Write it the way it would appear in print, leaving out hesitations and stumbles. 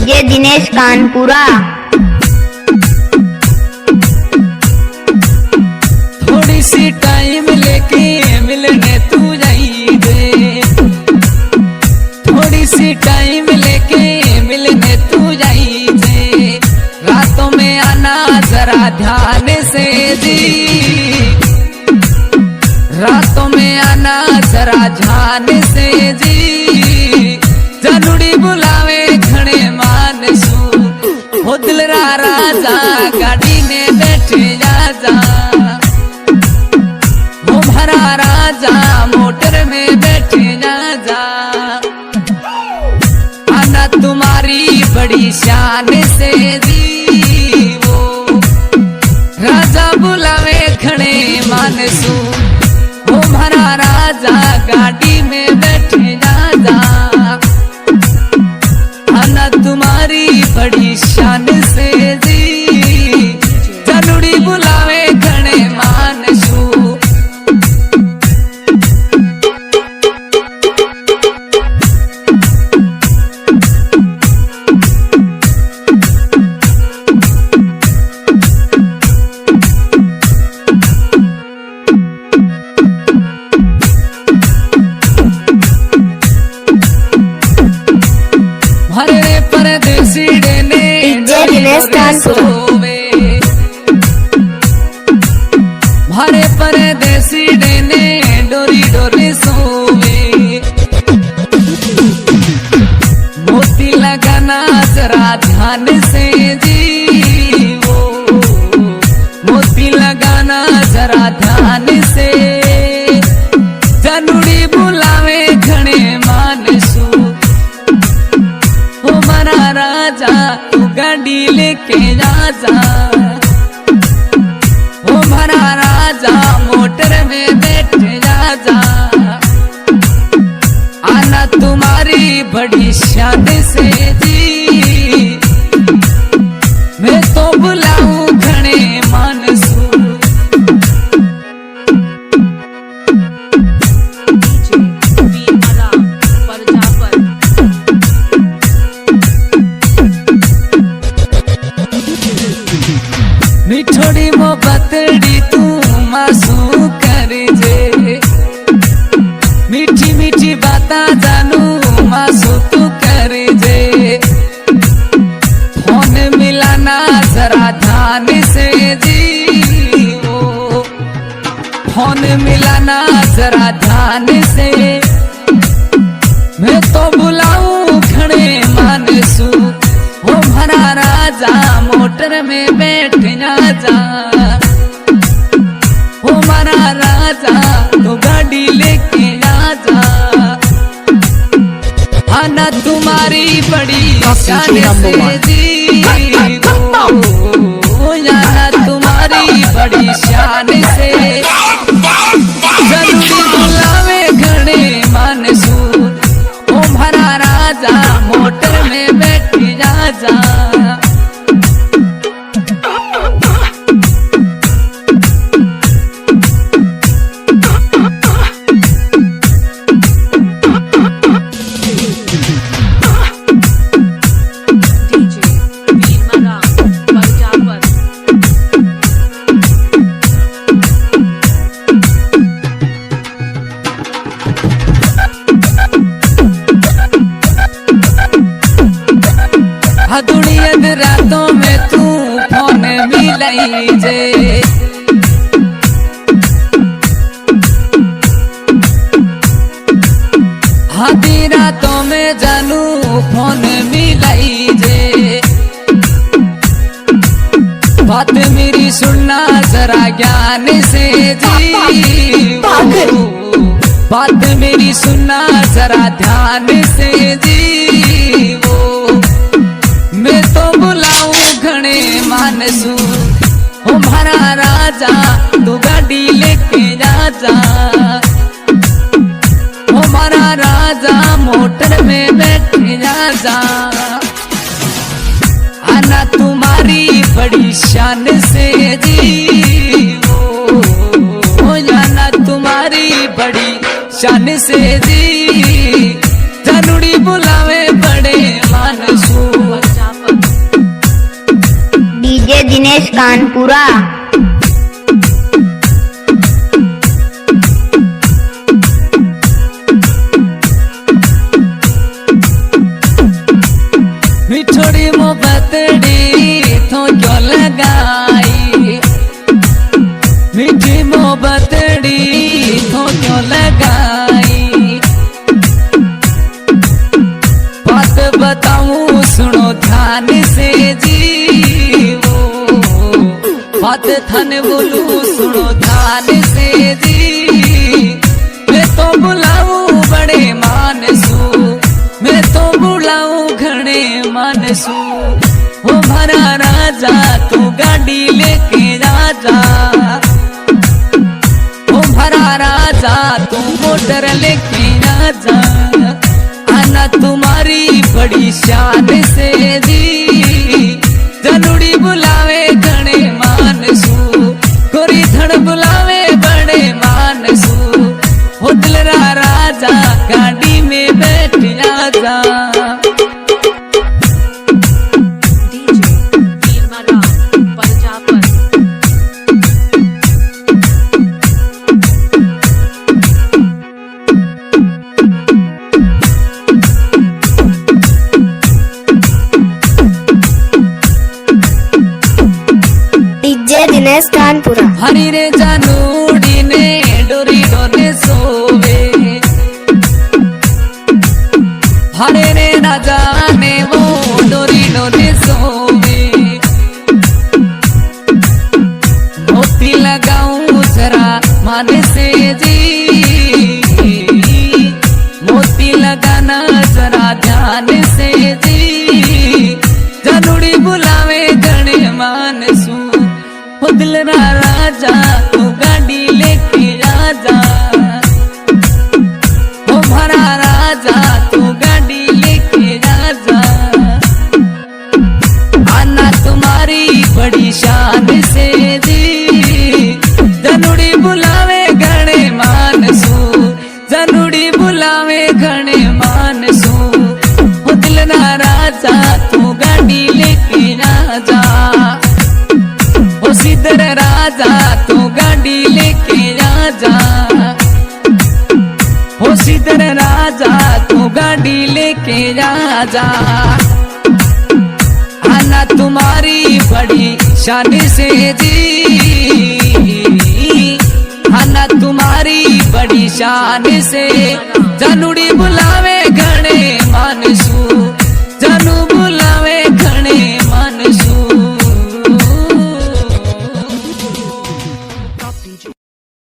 DJ Dinesh Kanpura. थोड़ी सी time लेके मिलने तू जाई दे, थोड़ी सी टाइम लेके मिलने तू जाई दे। रातों में आना जरा ध्यान से जी, रातों में आना जरा ध्यान से जी। जनुड़ी बुलावे घणे मानसू हो दिलरा राजा, गाड़ी में बैठे जा हो भरा राजा, मोटर में बैठे जा। आना तुम्हारी बड़ी शान से जी, वो राजा बुलावे घणे मानसू हो भरा राजा, गाड़ी में बैठे जा। आना तुम्हारी बड़ी शान से जी, जनुड़ी बुलावे घणे मानसू। हरे परदेसी ने सोवे, हरे परदेसी ने डोरी डोरी सोवे। मोती लगाना जरा ध्यान से जी, वो मोती लगाना जरा ध्यान से। जनुड़ी बुलावे घणे मानसू हो मरा राजा, तू गाड़ी लेके जा हो मरा राजा, मोटर में बैठ जा। आना तुम्हारी बड़ी शान से जी, मैं तो बुलाऊं घणे मानसू। मिठोड़ी मोहब्बतड़ी तू मासू कर जे, मीठी मीठी बाता जानू मासू तू कर जे। फोन मिलाना जरा ध्यान से जी, ओ फोन मिलाना जरा ध्यान से। मैं तो बुलाऊं घणे मानसू हो भरा राजा, मोटर में बैठ जा हो मरा राजा, तो गाड़ी लेके जा। आना तुम्हारी बड़ी शान से जी, हो जाना तुम्हारी बड़ी शान से। जल्दी बुलावे घणे मानसू हो भरा राजा, मोटर में बैठ जा। दुनिया रातों में तू फोन मिलाई जे, आधी रातों में जानू फोन मिलाई जे। बात मेरी सुनना जरा ज्ञान से जी, बात मेरी सुनना जरा ध्यान से जी। वो मैं तो बुलाऊं घणे मानसू हो भरा राजा, तू गाड़ी लेके जा हो भरा राजा, मोटर में बैठ जा। आना तुम्हारी बड़ी शान से जी, हो जाना तुम्हारी बड़ी शान से जी। जनुड़ी बुलावे बड़े मानसू। दिनेश कानपुरा। मिठोड़ी मोहब्बतड़ी तो क्यों लगाई, मीठी मोहब्बतड़ी तो क्यों लगाई। बात बताऊं सुनो ध्यान से जी, वो बात थन बोलूं सुनो ध्यान से जी। मैं तो बुलाऊं बड़े मानसू, मैं तो बुलाऊं घने मानसू। वो भरा राजा तू गाड़ी लेके राजा, वो भरा राजा तू मोटर लेके राजा। आना तुम्हारी बड़ी शान से जी, जनुड़ी बुलावे घने मानसू, गोरी धड़ बुलावे बड़े मानसू। वो दिलरा राजा गाड़ी में बैठ आजा। डीजे दिनेश कानपुरा। हरी रे जानूड़ी ने डोरी डोरे सोवे, हरे रे ना जाने वो डोरी डोरे सोवे। मोती लगाऊं जरा मान से जी, मोती लगाना जरा ध्यान से जी। जनुड़ी बुलावे गणे मानसू, वो दिलरा राजा तू गाड़ी लेके राजा। वो भरा राजा तू गाड़ी लेके राजा। आना तुम्हारी बड़ी शान से जी, जनुड़ी बुलावे घने मानसू, जनुड़ी बुलावे घने मानसू। वो दिलरा राजा तू गाड़ी लेके राजा, वो सिद्धर राजा तू गाड़ी लेके राजा। वो सिद्धर राजा तू गाड़ी लेके राजा। आना तुम्हारी बड़ी शान से जी, आना तुम्हारी बड़ी शान से। जनुड़ी बुलावे घने मानसू।